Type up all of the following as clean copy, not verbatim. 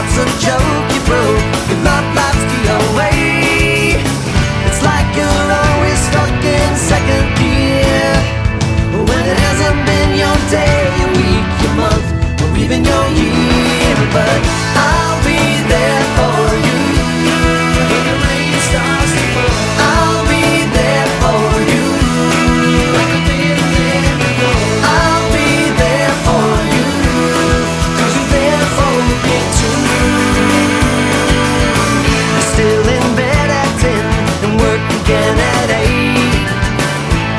What's a joke you broke? Your love life's the away. It's like you're always stuck in second gear, when it hasn't been your day, your week, your month, or even your year. But I'll be there for you when the rain starts to fall. I'll be there for you like I've been there before. I'll be there for you 'cause you're there for me too. You're still in bed at 10 and work again at 8.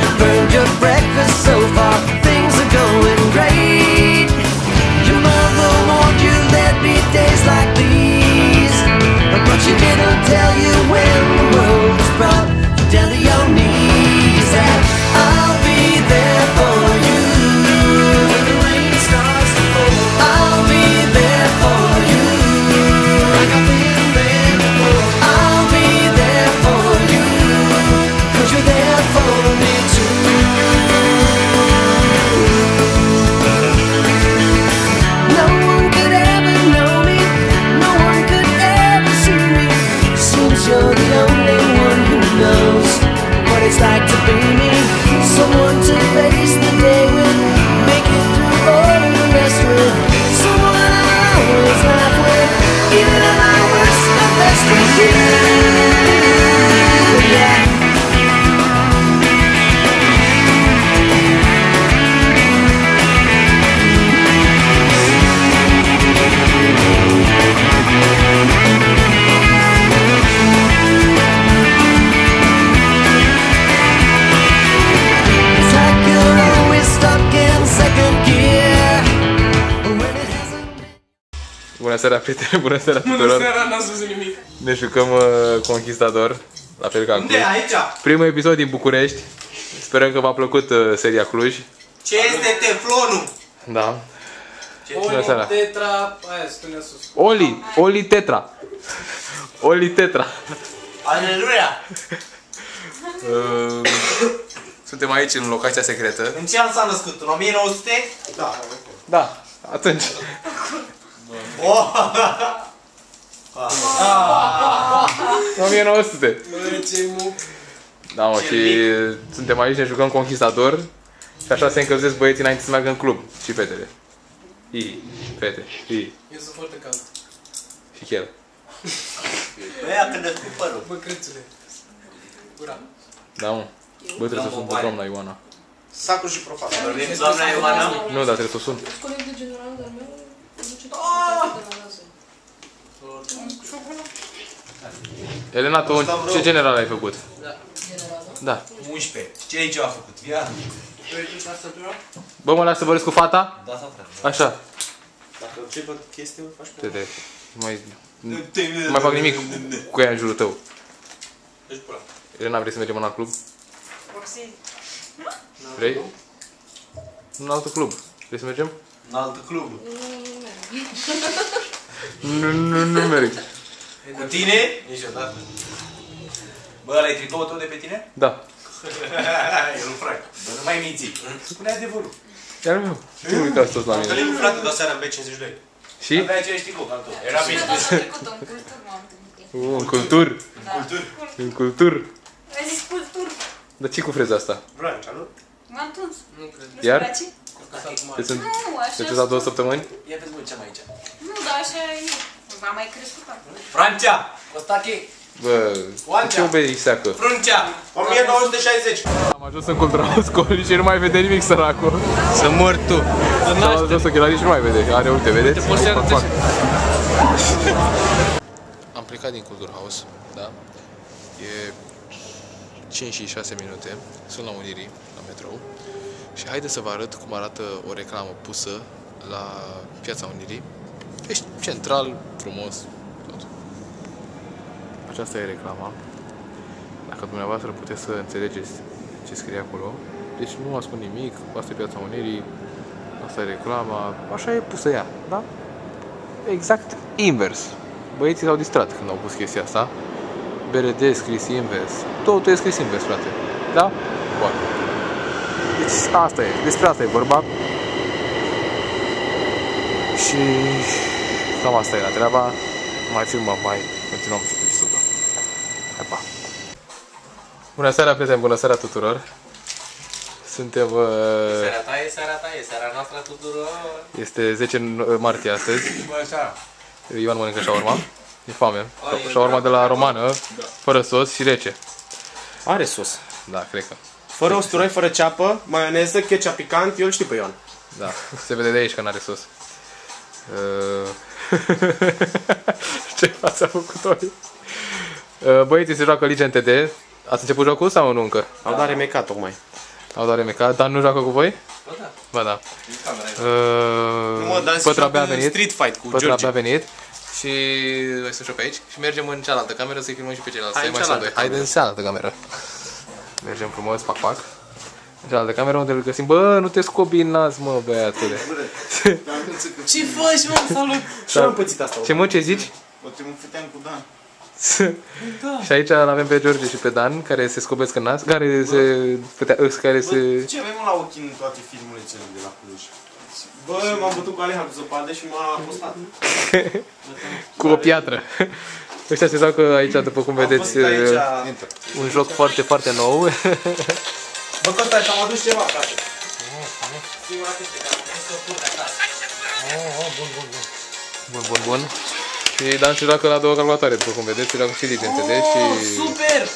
You burned your breakfast so far, things are going great. Your mother warned you there'd be days like these, but she didn't tell you when the world was brought down to your knees. And I'll be there for you when the rain starts to fall. I'll be there for you like I've been there before. I'll be there for you 'cause you're there for me too. No one could ever know me, no one could ever see me. Seems you're the only one who knows what it's like to be me. Someone to face the day with, make it through all the rest with. Someone I always laugh with, even at my worst and best with you. Yeah. It's like you're always stuck in second gear when it hasn't been. Bună seara, prieteni, bună seara Bună tuturor! seara, n-ați văzut nimic. Ne jucăm Conquistador, la fel ca Unde Cluj. e? Aici? Primul episod din București. Sperăm că v-a plăcut seria Cluj. Ce este teflonul? Da. Bună seara! Tetra, aia spunea sus. Oli Tetra. Oli Tetra. Aleluia! Suntem aici în locația secretă. În ce an s-a născut? În 1900? Da. Da, atunci. Oh! 1900. Da, mă, și suntem aici, ne jucăm Conquistador. Și așa se încălzesc băieții înainte să meargă în club. Și fetele. Fete. Eu sunt foarte cald. Și chiar. Băia, când îți părul. Bă, crețule. Ura. Da, mă. Bă, trebuie să sun pe doamna Ioana. Sacru și profan. Doamna Ioana? Nu, dar trebuie să sun. Coleg de general de-al meu, duce de la rază. Elena, tu ce general ai făcut? General, Da. 11. Ce aici a făcut? Ia. Bă, mă las să vorbesc cu fata? Da, sau frate. Așa. Dacă ce văd chestii, o faci pe... Tete, nu mai fac nimic cu ea în jurul tău. Deci pula. Elena, vrei să mergem în alt club? Vrei? În alt club. Vrei să mergem? În alt club. Nu merg. Cu tine? Niciodată. Bă, ăla-i tricoul tău de pe tine? Da. E un frac. Bă, nu mai minți. Spune adevărul. Iar meu. Ce uitați toți la mine? Întâlnim cu frate de seara în B52. Și? Avea aceeași tricou ca tu. Era bine. În culturi. Culturi. În culturi. Ai zis culturi. Dar ce cu freza asta? Brancea, nu? M-am tuns. Nu cred. Iar? Place? Deci sunt Nu, așa. deci la 2 săptămâni? Ia vezi, bă, ce am aici. Nu, dar așa e. V-am mai crescut acum. Francia! Costache! Bă, de ce o bei seacă? Fruncea! 1960! Am ajuns în Cultural Scoli și nu mai vede nimic, săracul. Să mor tu! S-a ajuns ochelarii și nu mai vede. Are, uite, vedeți? Am plecat din Culturhaus, da? E 5 și 6 minute. Sunt la Unirii, la metrou. Și haideți să vă arăt cum arată o reclamă pusă la Piața Unirii. Ești central, frumos, tot. Aceasta e reclama. Dacă dumneavoastră puteți să înțelegeți ce scrie acolo. Deci nu ascund nimic, asta e Piața Unirii, asta e reclama, așa e pusă ea, da? Exact invers. Băieții s-au distrat când au pus chestia asta. BRD scris invers. Totul e scris invers, frate. Da? Bun. Deci asta e, despre asta e vorba. Și Cam asta era treaba. Mai filmăm, mai continuăm episodul. Hai, pa! Bună seara, prieteni, bună seara tuturor! Suntem... Seara ta e seara ta, e seara noastră tuturor. Este 10 martie astăzi. Bună seara. Ioan mănâncă shawarma. E foame. Shawarma de la Romană, fără sos și rece. Are sos. Da, cred că. Fără usturoi, fără ceapă, maioneză, ketchup picant, eu îl știu pe Ioan. Da, se vede de aici că n-are sos. Ce față a făcut Ori? Băieții se joacă Legend TD. Ați început jocul sau nu încă? Au dat remecat tocmai. Au doar mecat, dar nu joacă cu voi? Ba da. Pătra abia a venit. Street Fight cu Pătra George. abia a venit. Și noi să pe aici și mergem în cealaltă cameră să-i filmăm și pe ceilalți. Hai în Mai sunt doi. cealaltă Haide în cealaltă cameră. Mergem frumos, pac, pac. În cealaltă cameră unde îl găsim. Bă, nu te scobinați, mă, băiatule. Ce faci, mă? Salut! Și am pățit asta. Ce mă, ce zici? Poate mă făteam cu Dan. Și aici l-avem pe George și pe Dan, care se scobesc în nas, care se... Ce avem la ochii în toate filmulețele de la Cluj? Bă, m-am bătut cu Aleha cu zăpadă și m-a apostat. cu o piatră. Ăștia se joacă aici, după cum vedeți, un joc foarte, foarte nou. Bă, Costai, am adus ceva acasă. Singura chestie care am pus să o pun de acasă. Bun, bun, bun. Și Dan se joacă la două calculatoare, după cum vedeți, se joacă și Legend TD și... Super!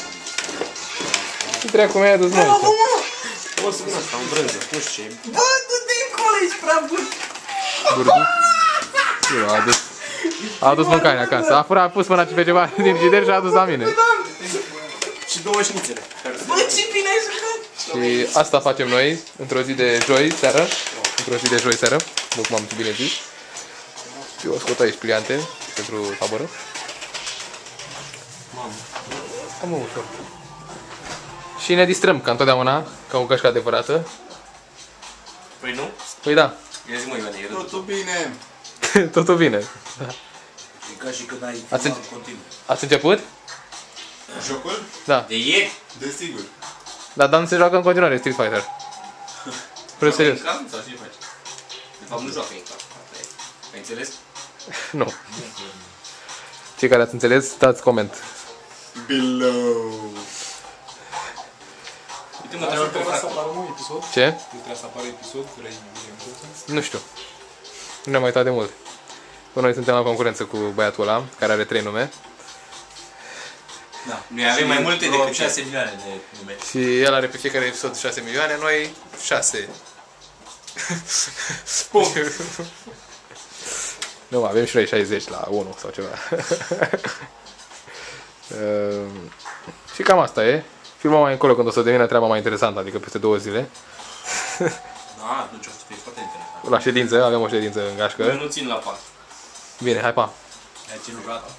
Ce dracu mi-ai adus, mă? O să vin asta, în brânză, nu știu ce. Bă, du-te încolo, ești prea bun. Burgu? A adus mâncare acasă. A pus mâna pe ceva din frigider și a adus la mine. Și două șnițele. Bă, ce bine ai jucat. Și asta facem noi într-o zi de joi seară. Într-o zi de joi seară, după cum am bine zis. Eu o scot aici pliante pentru tabără. Mamă, ușor. Și ne distrăm, ca întotdeauna, ca o gașcă adevărată. Păi nu? Păi da, Ia zi mă, Ioane, e rândul. Totul bine. totul bine. E ca și când ai Ați, filmat în continuu. ați început? Jocul? Da. De ieri? Desigur. Dar Dan se joacă în continuare Street Fighter. Vreau serios. Joacă în cam sau ce faci? De fapt nu joacă în cam. Ai înțeles? Nu. Cei care ați înțeles, dați coment. Below. Uite mă, trebuie pe frate. Ce? Trebuie să apară episod cu Rain Nu știu. Nu ne-am uitat de mult. Până noi suntem la concurență cu băiatul ăla, care are 3 nume. Da. Noi avem mai multe decât 6 milioane de nume. Și el are pe fiecare episod 6 milioane, noi 6. Nu, avem și noi 60 la 1 sau ceva. Și cam asta e. Filmăm mai încolo când o să devină treaba mai interesantă, adică peste 2 zile. Da, atunci o să fie foarte interesant. La ședință, avem o ședință în Eu gașcă. nu țin la 4. Bine, hai pa! Ai ținut gata.